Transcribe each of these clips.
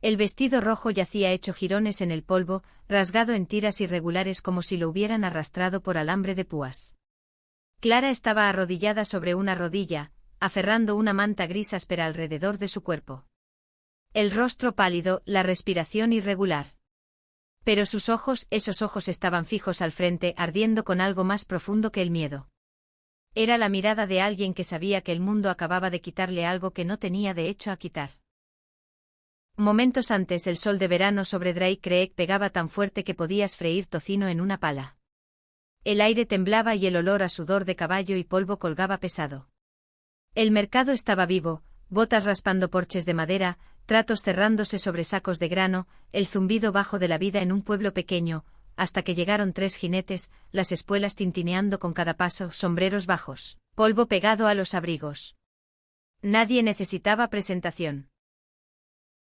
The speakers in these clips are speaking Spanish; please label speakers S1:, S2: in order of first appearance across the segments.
S1: El vestido rojo yacía hecho jirones en el polvo, rasgado en tiras irregulares como si lo hubieran arrastrado por alambre de púas. Clara estaba arrodillada sobre una rodilla, aferrando una manta gris áspera alrededor de su cuerpo. El rostro pálido, la respiración irregular. Pero sus ojos, esos ojos estaban fijos al frente, ardiendo con algo más profundo que el miedo. Era la mirada de alguien que sabía que el mundo acababa de quitarle algo que no tenía derecho a quitar. Momentos antes el sol de verano sobre Drake Creek pegaba tan fuerte que podías freír tocino en una pala. El aire temblaba y el olor a sudor de caballo y polvo colgaba pesado. El mercado estaba vivo, botas raspando porches de madera, tratos cerrándose sobre sacos de grano, el zumbido bajo de la vida en un pueblo pequeño, hasta que llegaron 3 jinetes, las espuelas tintineando con cada paso, sombreros bajos, polvo pegado a los abrigos. Nadie necesitaba presentación.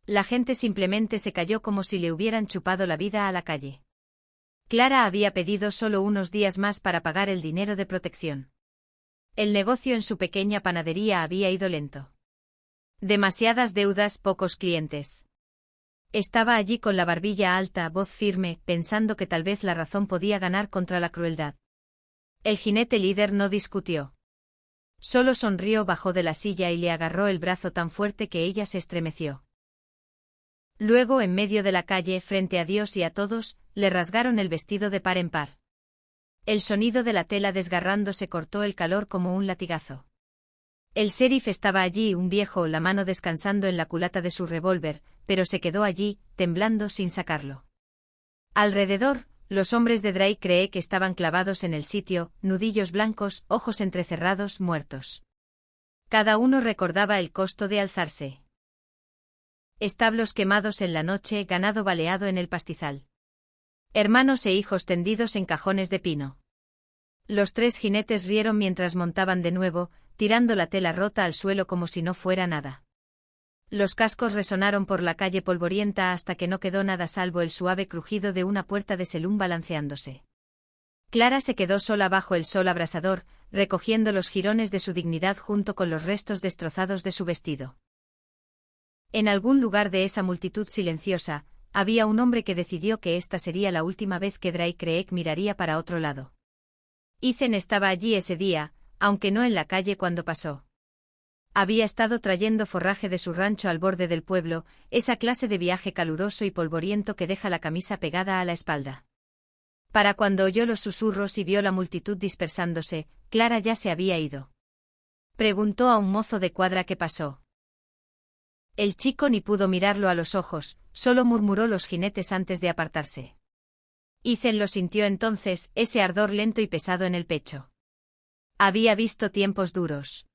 S1: La gente simplemente se cayó como si le hubieran chupado la vida a la calle. Clara había pedido solo unos días más para pagar el dinero de protección. El negocio en su pequeña panadería había ido lento. Demasiadas deudas, pocos clientes. Estaba allí con la barbilla alta, voz firme, pensando que tal vez la razón podía ganar contra la crueldad. El jinete líder no discutió. Solo sonrió, bajó de la silla y le agarró el brazo tan fuerte que ella se estremeció. Luego, en medio de la calle, frente a Dios y a todos, le rasgaron el vestido de par en par. El sonido de la tela desgarrándose cortó el calor como un latigazo. El sheriff estaba allí, un viejo, la mano descansando en la culata de su revólver, pero se quedó allí, temblando sin sacarlo. Alrededor, los hombres de Drake Creek estaban clavados en el sitio, nudillos blancos, ojos entrecerrados, muertos. Cada uno recordaba el costo de alzarse. Establos quemados en la noche, ganado baleado en el pastizal. Hermanos e hijos tendidos en cajones de pino. Los 3 jinetes rieron mientras montaban de nuevo, tirando la tela rota al suelo como si no fuera nada. Los cascos resonaron por la calle polvorienta hasta que no quedó nada salvo el suave crujido de una puerta de selún balanceándose. Clara se quedó sola bajo el sol abrasador, recogiendo los jirones de su dignidad junto con los restos destrozados de su vestido. En algún lugar de esa multitud silenciosa, había un hombre que decidió que esta sería la última vez que Drake Creek miraría para otro lado. Ethan estaba allí ese día, aunque no en la calle cuando pasó. Había estado trayendo forraje de su rancho al borde del pueblo, esa clase de viaje caluroso y polvoriento que deja la camisa pegada a la espalda. Para cuando oyó los susurros y vio la multitud dispersándose, Clara ya se había ido. Preguntó a un mozo de cuadra qué pasó. El chico ni pudo mirarlo a los ojos, solo murmuró los jinetes antes de apartarse. Ethan lo sintió entonces, ese ardor lento y pesado en el pecho. Había visto tiempos duros.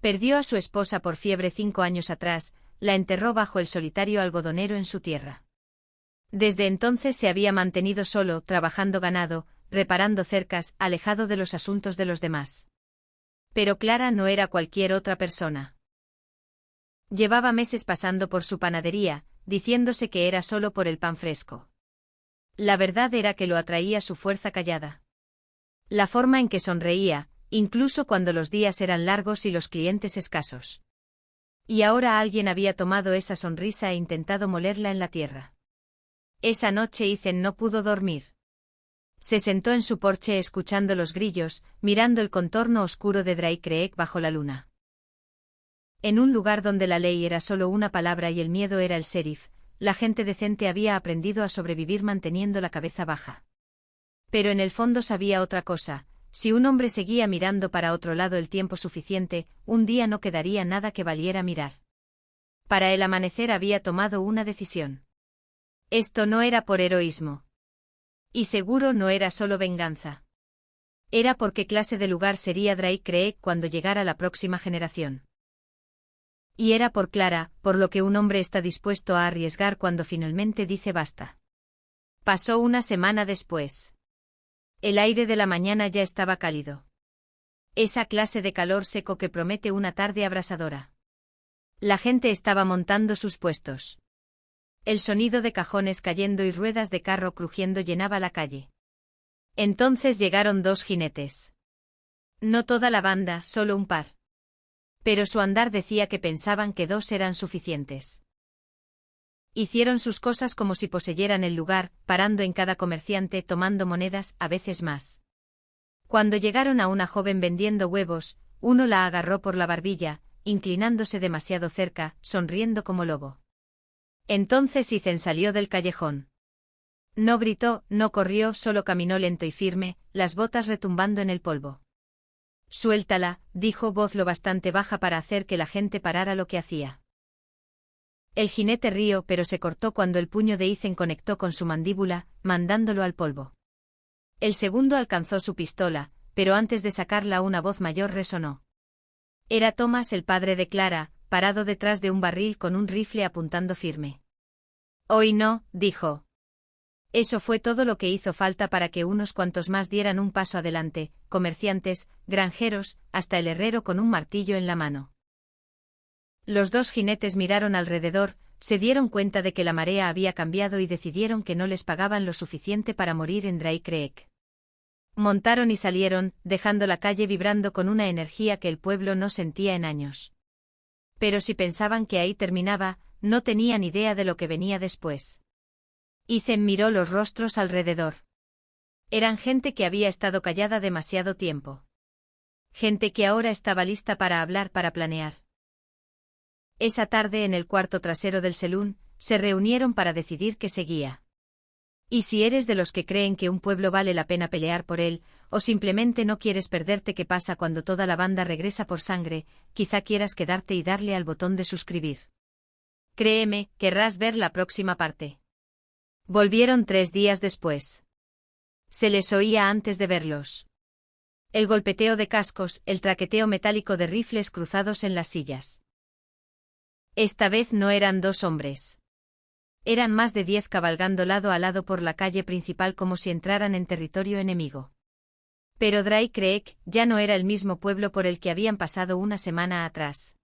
S1: Perdió a su esposa por fiebre 5 años atrás, la enterró bajo el solitario algodonero en su tierra. Desde entonces se había mantenido solo, trabajando ganado, reparando cercas, alejado de los asuntos de los demás. Pero Clara no era cualquier otra persona. Llevaba meses pasando por su panadería, diciéndose que era solo por el pan fresco. La verdad era que lo atraía su fuerza callada. La forma en que sonreía, incluso cuando los días eran largos y los clientes escasos. Y ahora alguien había tomado esa sonrisa e intentado molerla en la tierra. Esa noche Ethan no pudo dormir. Se sentó en su porche escuchando los grillos, mirando el contorno oscuro de Drake Creek bajo la luna. En un lugar donde la ley era solo una palabra y el miedo era el sheriff, la gente decente había aprendido a sobrevivir manteniendo la cabeza baja. Pero en el fondo sabía otra cosa: si un hombre seguía mirando para otro lado el tiempo suficiente, un día no quedaría nada que valiera mirar. Para el amanecer había tomado una decisión. Esto no era por heroísmo. Y seguro no era solo venganza. Era por qué clase de lugar sería Drake Creek cuando llegara la próxima generación. Y era por Clara, por lo que un hombre está dispuesto a arriesgar cuando finalmente dice basta. Pasó una semana después. El aire de la mañana ya estaba cálido. Esa clase de calor seco que promete una tarde abrasadora. La gente estaba montando sus puestos. El sonido de cajones cayendo y ruedas de carro crujiendo llenaba la calle. Entonces llegaron 2 jinetes. No toda la banda, solo un par. Pero su andar decía que pensaban que 2 eran suficientes. Hicieron sus cosas como si poseyeran el lugar, parando en cada comerciante, tomando monedas, a veces más. Cuando llegaron a una joven vendiendo huevos, uno la agarró por la barbilla, inclinándose demasiado cerca, sonriendo como lobo. Entonces Ethan salió del callejón. No gritó, no corrió, solo caminó lento y firme, las botas retumbando en el polvo. Suéltala, dijo voz lo bastante baja para hacer que la gente parara lo que hacía. El jinete rió, pero se cortó cuando el puño de Ethan conectó con su mandíbula, mandándolo al polvo. El segundo alcanzó su pistola, pero antes de sacarla una voz mayor resonó. Era Thomas, el padre de Clara, parado detrás de un barril con un rifle apuntando firme. Hoy no, dijo. Eso fue todo lo que hizo falta para que unos cuantos más dieran un paso adelante, comerciantes, granjeros, hasta el herrero con un martillo en la mano. Los dos jinetes miraron alrededor, se dieron cuenta de que la marea había cambiado y decidieron que no les pagaban lo suficiente para morir en Dry Creek. Montaron y salieron, dejando la calle vibrando con una energía que el pueblo no sentía en años. Pero si pensaban que ahí terminaba, no tenían idea de lo que venía después. Ethan miró los rostros alrededor. Eran gente que había estado callada demasiado tiempo. Gente que ahora estaba lista para hablar, para planear. Esa tarde en el cuarto trasero del saloon, se reunieron para decidir qué seguía. Y si eres de los que creen que un pueblo vale la pena pelear por él, o simplemente no quieres perderte qué pasa cuando toda la banda regresa por sangre, quizá quieras quedarte y darle al botón de suscribir. Créeme, querrás ver la próxima parte. Volvieron 3 días después. Se les oía antes de verlos. El golpeteo de cascos, el traqueteo metálico de rifles cruzados en las sillas. Esta vez no eran 2 hombres. Eran más de 10 cabalgando lado a lado por la calle principal como si entraran en territorio enemigo. Pero Dry Creek ya no era el mismo pueblo por el que habían pasado una semana atrás.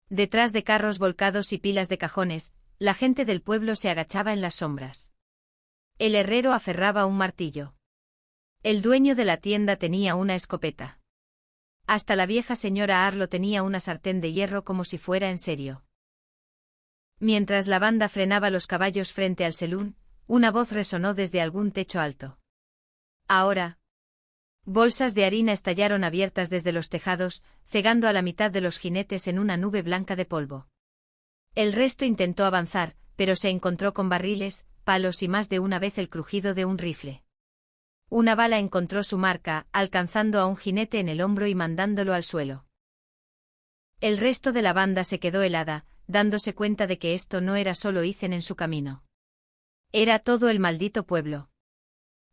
S1: Detrás de carros volcados y pilas de cajones, la gente del pueblo se agachaba en las sombras. El herrero aferraba un martillo. El dueño de la tienda tenía una escopeta. Hasta la vieja señora Arlo tenía una sartén de hierro como si fuera en serio. Mientras la banda frenaba los caballos frente al saloon, una voz resonó desde algún techo alto. Ahora. Bolsas de harina estallaron abiertas desde los tejados, cegando a la mitad de los jinetes en una nube blanca de polvo. El resto intentó avanzar, pero se encontró con barriles, palos y más de una vez el crujido de un rifle. Una bala encontró su marca, alcanzando a un jinete en el hombro y mandándolo al suelo. El resto de la banda se quedó helada, dándose cuenta de que esto no era solo Ethan en su camino. Era todo el maldito pueblo.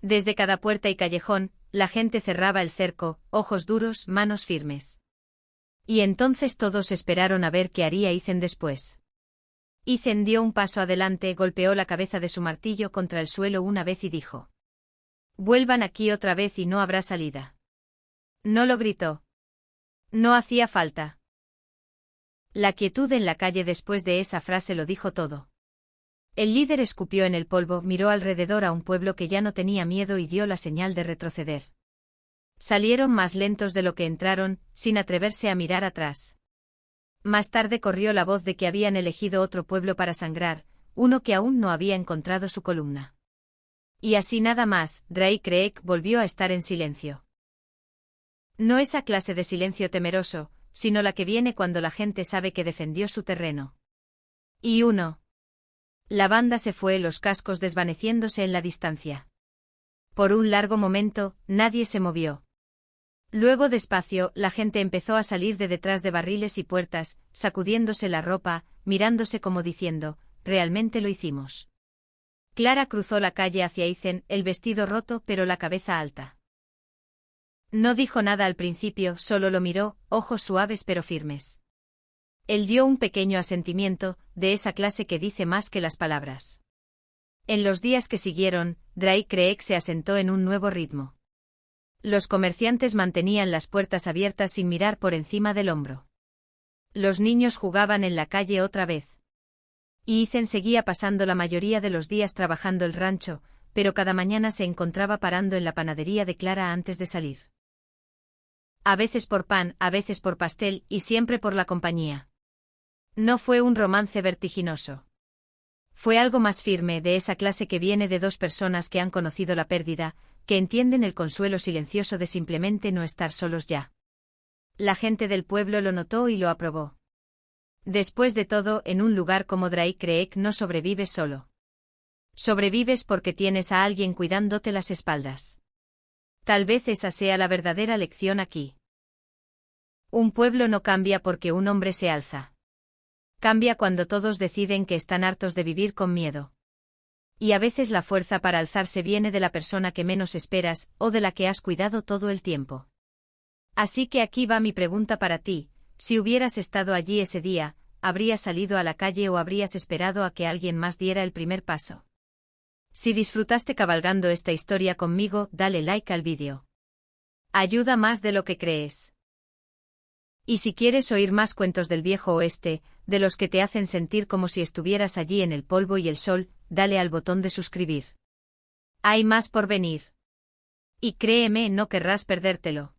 S1: Desde cada puerta y callejón, la gente cerraba el cerco, ojos duros, manos firmes. Y entonces todos esperaron a ver qué haría Ethan después. Ethan dio un paso adelante, golpeó la cabeza de su martillo contra el suelo una vez y dijo: «Vuelvan aquí otra vez y no habrá salida». No lo gritó. No hacía falta. La quietud en la calle después de esa frase lo dijo todo. El líder escupió en el polvo, miró alrededor a un pueblo que ya no tenía miedo y dio la señal de retroceder. Salieron más lentos de lo que entraron, sin atreverse a mirar atrás. Más tarde corrió la voz de que habían elegido otro pueblo para sangrar, uno que aún no había encontrado su columna. Y así nada más, Dry Creek volvió a estar en silencio. No esa clase de silencio temeroso, sino la que viene cuando la gente sabe que defendió su terreno. Y uno. La banda se fue, los cascos desvaneciéndose en la distancia. Por un largo momento, nadie se movió. Luego despacio, la gente empezó a salir de detrás de barriles y puertas, sacudiéndose la ropa, mirándose como diciendo, «Realmente lo hicimos». Clara cruzó la calle hacia Ethan, el vestido roto pero la cabeza alta. No dijo nada al principio, solo lo miró, ojos suaves pero firmes. Él dio un pequeño asentimiento, de esa clase que dice más que las palabras. En los días que siguieron, Dry Creek se asentó en un nuevo ritmo. Los comerciantes mantenían las puertas abiertas sin mirar por encima del hombro. Los niños jugaban en la calle otra vez. Y Ethan seguía pasando la mayoría de los días trabajando el rancho, pero cada mañana se encontraba parando en la panadería de Clara antes de salir. A veces por pan, a veces por pastel, y siempre por la compañía. No fue un romance vertiginoso. Fue algo más firme, de esa clase que viene de dos personas que han conocido la pérdida, que entienden el consuelo silencioso de simplemente no estar solos ya. La gente del pueblo lo notó y lo aprobó. Después de todo, en un lugar como Dry Creek no sobrevives solo. Sobrevives porque tienes a alguien cuidándote las espaldas. Tal vez esa sea la verdadera lección aquí. Un pueblo no cambia porque un hombre se alza. Cambia cuando todos deciden que están hartos de vivir con miedo. Y a veces la fuerza para alzarse viene de la persona que menos esperas, o de la que has cuidado todo el tiempo. Así que aquí va mi pregunta para ti: si hubieras estado allí ese día, ¿habrías salido a la calle o habrías esperado a que alguien más diera el primer paso? Si disfrutaste cabalgando esta historia conmigo, dale like al vídeo. Ayuda más de lo que crees. Y si quieres oír más cuentos del viejo oeste, de los que te hacen sentir como si estuvieras allí en el polvo y el sol, dale al botón de suscribir. Hay más por venir. Y créeme, no querrás perdértelo.